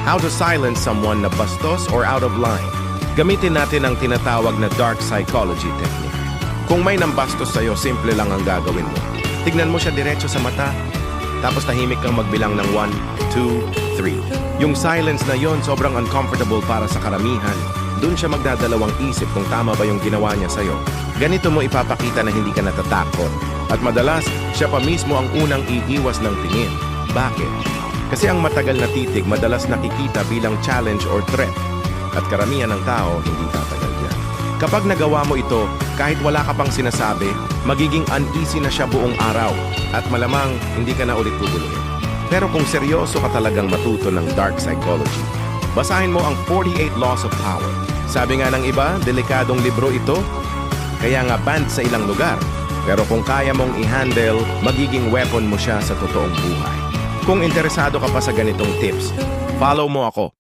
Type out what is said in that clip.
How to silence someone na bastos or out of line. Gamitin natin ang tinatawag na dark psychology technique. Kung may nambastos sa'yo, simple lang ang gagawin mo. Tignan mo siya diretso sa mata, tapos tahimik kang magbilang ng 1, 2, 3. Yung silence na yon sobrang uncomfortable para sa karamihan. Doon siya magdadalawang isip kung tama ba yung ginawa niya sa'yo. Ganito mo ipapakita na hindi ka natatakot. At madalas, siya pa mismo ang unang iiwas ng tingin. Bakit? Kasi ang matagal na titig madalas nakikita bilang challenge or threat. At karamihan ng tao hindi tatagal yan. Kapag nagawa mo ito, kahit wala ka pang sinasabi, magiging uneasy na siya buong araw. At malamang hindi ka na ulit guguluhin. Pero kung seryoso ka talagang matuto ng dark psychology, basahin mo ang 48 Laws of Power. Sabi nga ng iba, delikadong libro ito, kaya nga banned sa ilang lugar. Pero kung kaya mong i-handle, magiging weapon mo siya sa totoong buhay. Kung interesado ka pa sa ganitong tips, follow mo ako.